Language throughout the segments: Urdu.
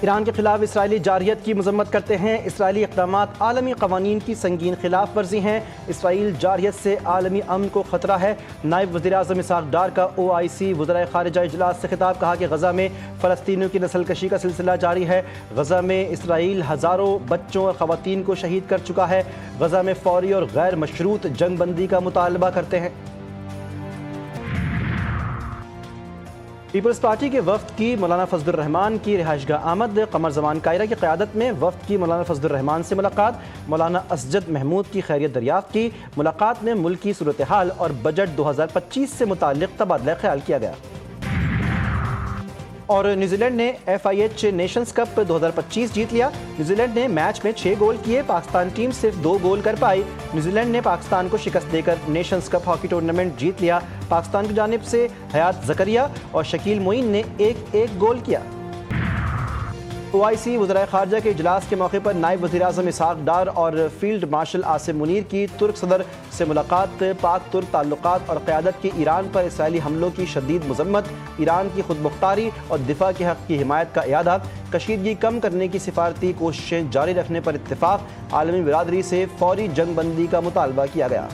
ایران کے خلاف اسرائیلی جارحیت کی مذمت کرتے ہیں۔ اسرائیلی اقدامات عالمی قوانین کی سنگین خلاف ورزی ہیں۔ اسرائیل جارحیت سے عالمی امن کو خطرہ ہے۔ نائب وزیر اعظم اسحاق ڈار کا OIC وزرائے خارجہ اجلاس سے خطاب، کہا کہ غزہ میں فلسطینیوں کی نسل کشی کا سلسلہ جاری ہے۔ غزہ میں اسرائیل ہزاروں بچوں اور خواتین کو شہید کر چکا ہے۔ غزہ میں فوری اور غیر مشروط جنگ بندی کا مطالبہ کرتے ہیں۔ پیپلز پارٹی کے وفد کی مولانا فضل الرحمان کی رہائش گاہ آمد۔ قمر زمان قاہرہ کی قیادت میں وفد کی مولانا فضل الرحمان سے ملاقات، مولانا اسجد محمود کی خیریت دریافت کی۔ ملاقات میں ملکی صورتحال اور بجٹ 2025 سے متعلق تبادلہ خیال کیا گیا۔ اور نیوزی لینڈ نے FIH نیشنز کپ 2025 جیت لیا۔ نیوزی لینڈ نے میچ میں 6 گول کیے، پاکستان ٹیم صرف 2 گول کر پائی۔ نیوزی لینڈ نے پاکستان کو شکست دے کر نیشنز کپ ہاکی ٹورنامنٹ جیت لیا۔ پاکستان کی جانب سے حیات زکریا اور شکیل معین نے ایک گول کیا۔ OIC وزرائے خارجہ کے اجلاس کے موقع پر نائب وزیر اعظم اسحاق ڈار اور فیلڈ مارشل عاصم منیر کی ترک صدر سے ملاقات۔ پاک ترک تعلقات اور قیادت کی ایران پر اسرائیلی حملوں کی شدید مذمت، ایران کی خود مختاری اور دفاع کے حق کی حمایت کا اعادہ، کشیدگی کم کرنے کی سفارتی کوششیں جاری رکھنے پر اتفاق، عالمی برادری سے فوری جنگ بندی کا مطالبہ کیا گیا۔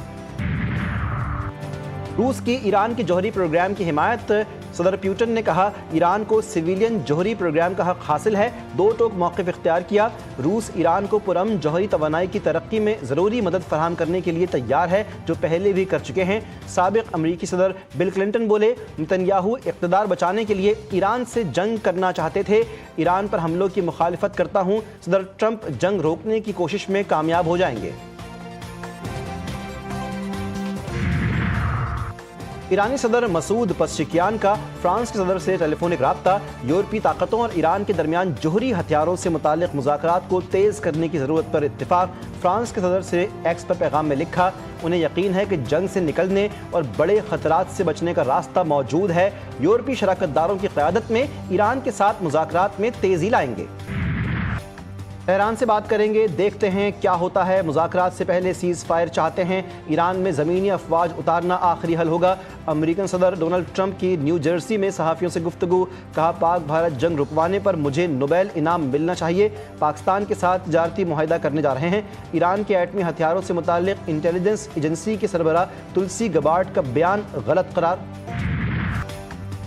روس کی ایران کے جوہری پروگرام کی حمایت، صدر پیوٹن نے کہا ایران کو سویلین جوہری پروگرام کا حق حاصل ہے، دو ٹوک موقف اختیار کیا۔ روس ایران کو پرامن جوہری توانائی کی ترقی میں ضروری مدد فراہم کرنے کے لیے تیار ہے، جو پہلے بھی کر چکے ہیں۔ سابق امریکی صدر بل کلنٹن بولے نتنیاہو اقتدار بچانے کے لیے ایران سے جنگ کرنا چاہتے تھے، ایران پر حملوں کی مخالفت کرتا ہوں، صدر ٹرمپ جنگ روکنے کی کوشش میں کامیاب ہو جائیں گے۔ ایرانی صدر مسعود پزشکیان کا فرانس کے صدر سے ٹیلی فونک رابطہ، یورپی طاقتوں اور ایران کے درمیان جوہری ہتھیاروں سے متعلق مذاکرات کو تیز کرنے کی ضرورت پر اتفاق۔ فرانس کے صدر سے ایکس پر پیغام میں لکھا انہیں یقین ہے کہ جنگ سے نکلنے اور بڑے خطرات سے بچنے کا راستہ موجود ہے، یورپی شراکت داروں کی قیادت میں ایران کے ساتھ مذاکرات میں تیزی لائیں گے۔ تہران سے بات کریں گے، دیکھتے ہیں کیا ہوتا ہے۔ مذاکرات سے پہلے سیز فائر چاہتے ہیں، ایران میں زمینی افواج اتارنا آخری حل ہوگا۔ امریکن صدر ڈونلڈ ٹرمپ کی نیو جرسی میں صحافیوں سے گفتگو، کہا پاک بھارت جنگ رکوانے پر مجھے نوبیل انعام ملنا چاہیے، پاکستان کے ساتھ تجارتی معاہدہ کرنے جا رہے ہیں۔ ایران کے ایٹمی ہتھیاروں سے متعلق انٹیلیجنس ایجنسی کے سربراہ تلسی گبارڈ کا بیان غلط قرار۔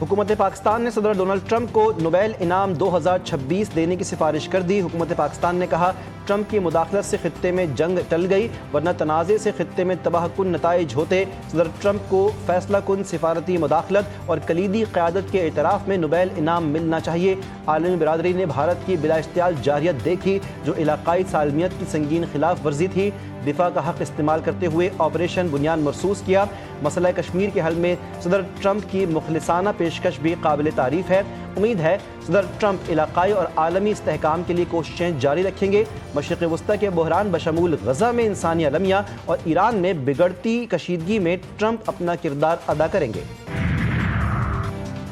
حکومت پاکستان نے صدر ڈونلڈ ٹرمپ کو نوبیل انعام 2026 دینے کی سفارش کر دی۔ حکومت پاکستان نے کہا ٹرمپ کی مداخلت سے خطے میں جنگ ٹل گئی، ورنہ تنازع سے خطے میں تباہ کن نتائج ہوتے۔ صدر ٹرمپ کو فیصلہ کن سفارتی مداخلت اور کلیدی قیادت کے اعتراف میں نوبیل انعام ملنا چاہیے۔ عالمی برادری نے بھارت کی بلا اشتعال جارحیت دیکھی، جو علاقائی سالمیت کی سنگین خلاف ورزی تھی، دفاع کا حق استعمال کرتے ہوئے آپریشن بنیان مرصوص کیا۔ مسئلہ کشمیر کے حل میں صدر ٹرمپ کی مخلصانہ پیشکش بھی قابل تعریف ہے۔ امید ہے صدر ٹرمپ علاقائی اور عالمی استحکام کے لیے کوششیں جاری رکھیں گے۔ مشرق وسطی کے بحران بشمول غزہ میں انسانی المیہ اور ایران میں بگڑتی کشیدگی میں ٹرمپ اپنا کردار ادا کریں گے۔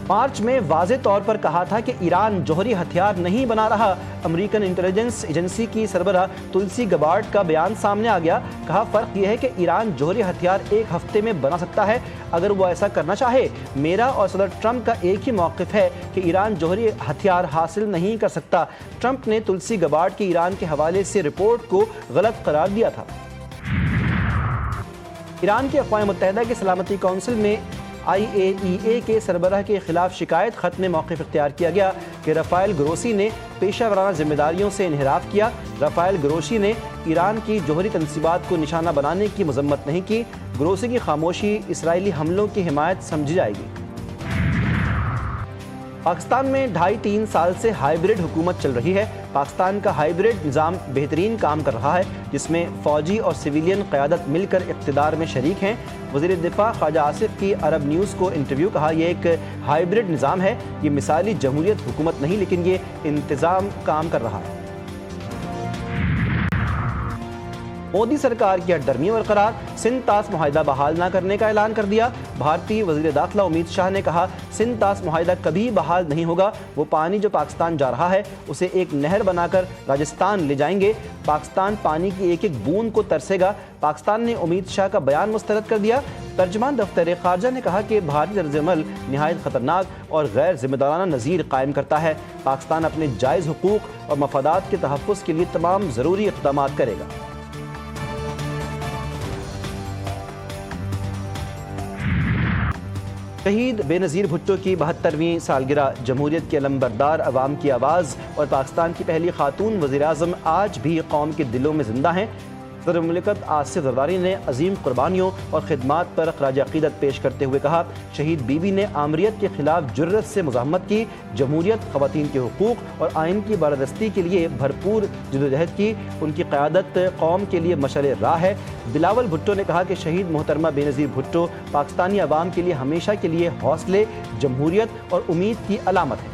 مارچ میں واضح طور پر کہا تھا کہ ایران جوہری ہتھیار نہیں بنا رہا۔ امریکن انٹیلیجنس ایجنسی کی سربراہ تلسی گبارڈ کا بیان سامنے آ گیا، کہا فرق یہ ہے کہ ایران جوہری ہتھیار ایک ہفتے میں بنا سکتا ہے اگر وہ ایسا کرنا چاہے۔ میرا اور صدر ٹرمپ کا ایک ہی موقف ہے کہ ایران جوہری ہتھیار حاصل نہیں کر سکتا۔ ٹرمپ نے تلسی گبارڈ کی ایران کے حوالے سے رپورٹ کو غلط قرار دیا تھا۔ ایران کے اقوام متحدہ کے سلامتی کونسل میں IAEA کے سربراہ کے خلاف شکایت خط میں موقف اختیار کیا گیا کہ رافائل گروسی نے پیشہ ورانہ ذمہ داریوں سے انحراف کیا۔ رافائل گروسی نے ایران کی جوہری تنصیبات کو نشانہ بنانے کی مذمت نہیں کی۔ گروسی کی خاموشی اسرائیلی حملوں کی حمایت سمجھی جائے گی۔ پاکستان میں 2.5-3 سال سے ہائیبرڈ حکومت چل رہی ہے۔ پاکستان کا ہائیبرڈ نظام بہترین کام کر رہا ہے، جس میں فوجی اور سویلین قیادت مل کر اقتدار میں شریک ہیں۔ وزیر دفاع خواجہ آصف کی عرب نیوز کو انٹرویو، کہا یہ ایک ہائیبرڈ نظام ہے، یہ مثالی جمہوریت حکومت نہیں لیکن یہ انتظام کام کر رہا ہے۔ مودی سرکار کی ہٹ درمیاں برقرار، سندھ طاس معاہدہ بحال نہ کرنے کا اعلان کر دیا۔ بھارتی وزیر داخلہ امت شاہ نے کہا سندھ طاس معاہدہ کبھی بحال نہیں ہوگا، وہ پانی جو پاکستان جا رہا ہے اسے ایک نہر بنا کر راجستھان لے جائیں گے، پاکستان پانی کی ایک ایک بوند کو ترسے گا۔ پاکستان نے امت شاہ کا بیان مسترد کر دیا۔ ترجمان دفتر خارجہ نے کہا کہ بھارتی طرز عمل نہایت خطرناک اور غیر ذمہ دارانہ نظیر قائم کرتا ہے، پاکستان اپنے جائز حقوق اور مفادات کے تحفظ کے لیے تمام ضروری اقدامات کرے گا۔ شہید بے نظیر بھٹو کی 72ویں سالگرہ، جمہوریت کے علمبردار عوام کی آواز اور پاکستان کی پہلی خاتون وزیراعظم آج بھی قوم کے دلوں میں زندہ ہیں۔ صدر مملکت آصف زرداری نے عظیم قربانیوں اور خدمات پر خراج عقیدت پیش کرتے ہوئے کہا شہید بی بی نے آمریت کے خلاف جرأت سے مزاحمت کی، جمہوریت، خواتین کے حقوق اور آئین کی بالادستی کے لیے بھرپور جدوجہد کی، ان کی قیادت قوم کے لیے مشعل راہ ہے۔ بلاول بھٹو نے کہا کہ شہید محترمہ بے نظیر بھٹو پاکستانی عوام کے لیے ہمیشہ کے لیے حوصلے، جمہوریت اور امید کی علامت ہے۔